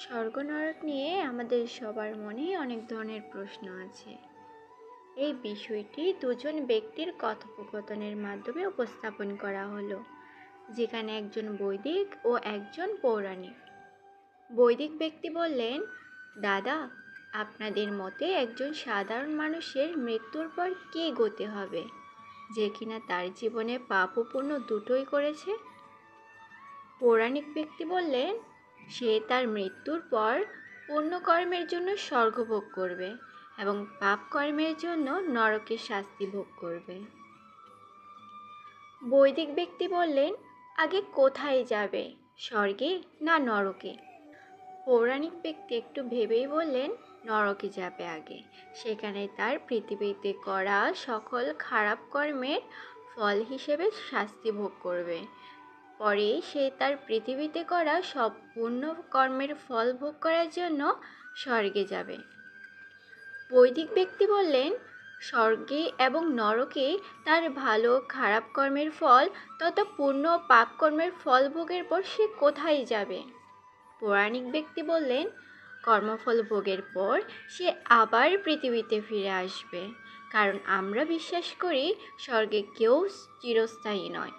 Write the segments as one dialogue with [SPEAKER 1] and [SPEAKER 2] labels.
[SPEAKER 1] স্বর্গ নরক নিয়ে আমাদের সবার মনেই অনেক ধরনের প্রশ্ন আছে। এই বিষয়টি দুজন ব্যক্তির কথোপকথনের মাধ্যমে উপস্থাপন করা হলো, যেখানে একজন বৈদিক ও একজন পৌরাণিক। বৈদিক ব্যক্তি বললেন, দাদা, আপনাদের মতে একজন সাধারণ মানুষের মৃত্যুর পর কী গতি হবে, যে কিনা তার জীবনে পাপ ও পুণ্য দুটোই করেছে? পৌরাণিক ব্যক্তি বললেন, সে তার মৃত্যুর পর পুণ্যকর্মের জন্য স্বর্গ ভোগ করবে এবং পাপ কর্মের জন্য নরকের শাস্তি ভোগ করবে। বৈদিক ব্যক্তি বললেন, আগে কোথায় যাবে, স্বর্গে না নরকে? পৌরাণিক ব্যক্তি একটু ভেবেই বললেন, নরকে যাবে আগে। সেখানে তার পৃথিবীতে করা সকল খারাপ কর্মের ফল হিসেবে শাস্তি ভোগ করবে। পরে সে তার পৃথিবীতে করা সব পুণ্য কর্মের ফল ভোগ করার জন্য স্বর্গে যাবে। বৈদিক ব্যক্তি বললেন, স্বর্গে এবং নরকে তার ভালো খারাপ কর্মের ফল তথা পুণ্য পাপ কর্মের ফল ভোগের পর সে কোথায় যাবে? পৌরাণিক ব্যক্তি বললেন, কর্মফল ভোগের পর সে আবার পৃথিবীতে ফিরে আসবে, কারণ আমরা বিশ্বাস করি স্বর্গে কেউ চিরস্থায়ী নয়,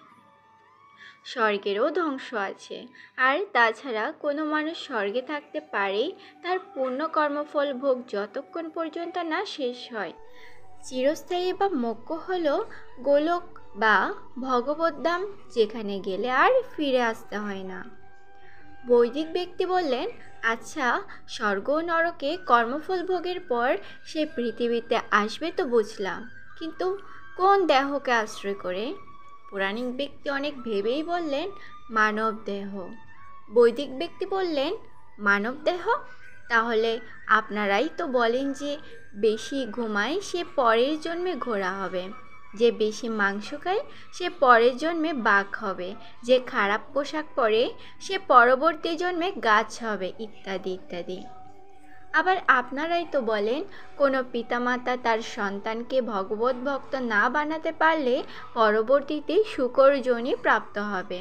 [SPEAKER 1] স্বর্গেরও ধ্বংস আছে। আর তাছাড়া কোনো মানুষ স্বর্গে থাকতে পারে তার পূর্ণ কর্মফল ভোগ যতক্ষণ পর্যন্ত না শেষ হয়। চিরস্থায়ী বা মোক্ষ হলো গোলক বা ভগবদ্ধাম, যেখানে গেলে আর ফিরে আসতে হয় না। বৈদিক ব্যক্তি বললেন, আচ্ছা, স্বর্গ ও নরকে কর্মফল ভোগের পর সে পৃথিবীতে আসবে তো বুঝলাম, কিন্তু কোন দেহকে আশ্রয় করে? পৌরাণিক ব্যক্তি অনেক ভেবেই বললেন, মানব দেহ। বৈদিক ব্যক্তি বললেন, মানব দেহ? তাহলে আপনারাই তো বলেন যে বেশি ঘুমায় সে পরের জন্মে ঘোড়া হবে, যে বেশি মাংস খায় সে পরের জন্মে বাঘ হবে, যে খারাপ পোশাক পরে সে পরবর্তী জন্মে গাছ হবে, ইত্যাদি ইত্যাদি। আবার আপনারাই তো বলেন, কোনো পিতামাতা তার সন্তানকে ভগবত ভক্ত না বানাতে পারলে পরবর্তীতে শূকর যোনি প্রাপ্ত হবে।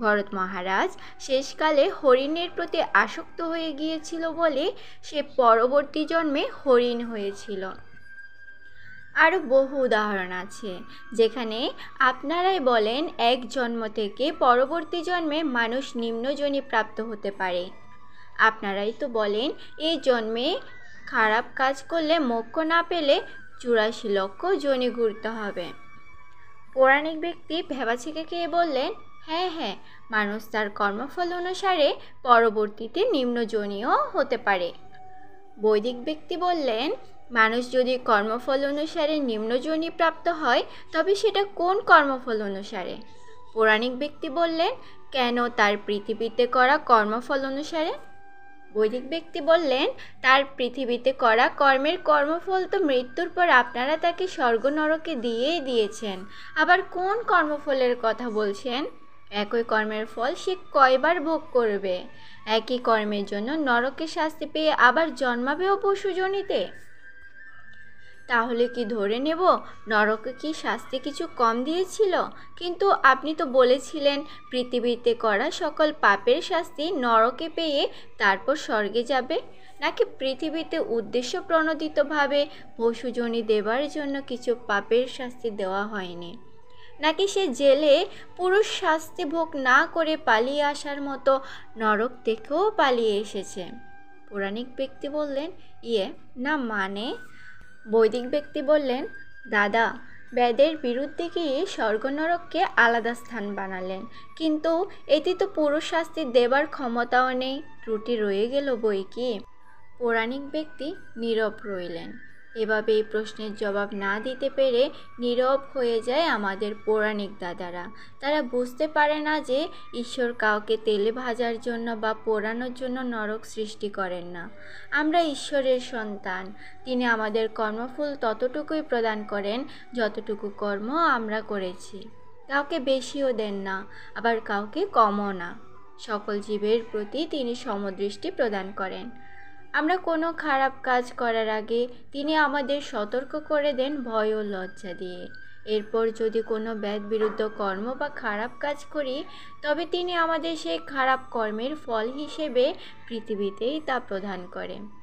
[SPEAKER 1] ভরত মহারাজ শেষকালে হরিণের প্রতি আসক্ত হয়ে গিয়েছিল বলে সে পরবর্তী জন্মে হরিণ হয়েছিল। আরও বহু উদাহরণ আছে, যেখানে আপনারাই বলেন এক জন্ম থেকে পরবর্তী জন্মে মানুষ নিম্নযোনি প্রাপ্ত হতে পারে। আপনারাই তো বলেন এই জন্মে খারাপ কাজ করলে মোক্ষ না পেলে 84 লক্ষ যোনি ঘুরতে হবে। পৌরাণিক ব্যক্তি ভেবাচিকে খেয়ে বললেন, হ্যাঁ হ্যাঁ, মানুষ তার কর্মফল অনুসারে পরবর্তীতে নিম্নযোনিও হতে পারে। বৈদিক ব্যক্তি বললেন, মানুষ যদি কর্মফল অনুসারে নিম্নযোনি প্রাপ্ত হয় তবে সেটা কোন কর্মফল অনুসারে? পৌরাণিক ব্যক্তি বললেন, কেন তার পৃথিবীতে করা কর্মফল অনুসারে? বৈদিক ব্যক্তি বললেন, তার পৃথিবীতে করা কর্মের কর্মফল তো মৃত্যুর পর আপনারা তাকে স্বর্গ নরকে দিয়েই দিয়েছেন, আবার কোন কর্মফলের কথা বলছেন? একই কর্মের ফল সে কয়বার ভোগ করবে? একই কর্মের জন্য নরকে শাস্তি পেয়ে আবার জন্মাবেও পশুজনিতে। তাহলে কি ধরে নেব নরকে কি শাস্তি কিছু কম দিয়েছিল? কিন্তু আপনি তো বলেছিলেন পৃথিবীতে করা সকল পাপের শাস্তি নরকে পেয়ে তারপর স্বর্গে যাবে, নাকি পৃথিবীতে উদ্দেশ্য প্রণোদিতভাবে পশুজনি দেবার জন্য কিছু পাপের শাস্তি দেওয়া হয়নি? নাকি সে জেলে পুরো শাস্তি ভোগ না করে পালিয়ে আসার মতো নরক থেকেও পালিয়ে এসেছে? পৌরাণিক ব্যক্তি বললেন, না মানে? বৈদিক ব্যক্তি বললেন, দাদা, বেদের বিরুদ্ধে গিয়ে স্বর্গ নরককে আলাদা স্থান বানালেন, কিন্তু এতে তো পুরো শাস্তি দেবার ক্ষমতাও নেই, ত্রুটি রয়ে গেল বই কি? পৌরাণিক ব্যক্তি নীরব রইলেন। এভাবে এই প্রশ্নের জবাব না দিতে পেরে নীরব হয়ে যায় আমাদের পৌরাণিক দাদারা। তারা বুঝতে পারে না যে ঈশ্বর কাউকে তেলে ভাজার জন্য বা পোড়ানোর জন্য নরক সৃষ্টি করেন না। আমরা ঈশ্বরের সন্তান, তিনি আমাদের কর্মফল ততটুকুই প্রদান করেন যতটুকু কর্ম আমরা করেছি। কাউকে বেশিও দেন না, আবার কাউকে কমও না। সকল জীবের প্রতি তিনি সমদৃষ্টি প্রদান করেন। আমরা কোনো খারাপ কাজ করার আগে তিনি আমাদের সতর্ক করে দেন ভয় ও লজ্জা দিয়ে। এরপর যদি কোনো ব্যাধ বিরুদ্ধ কর্ম বা খারাপ কাজ করি, তবে তিনি আমাদের সেই খারাপ কর্মের ফল হিসেবে পৃথিবীতেই তা প্রদান করেন।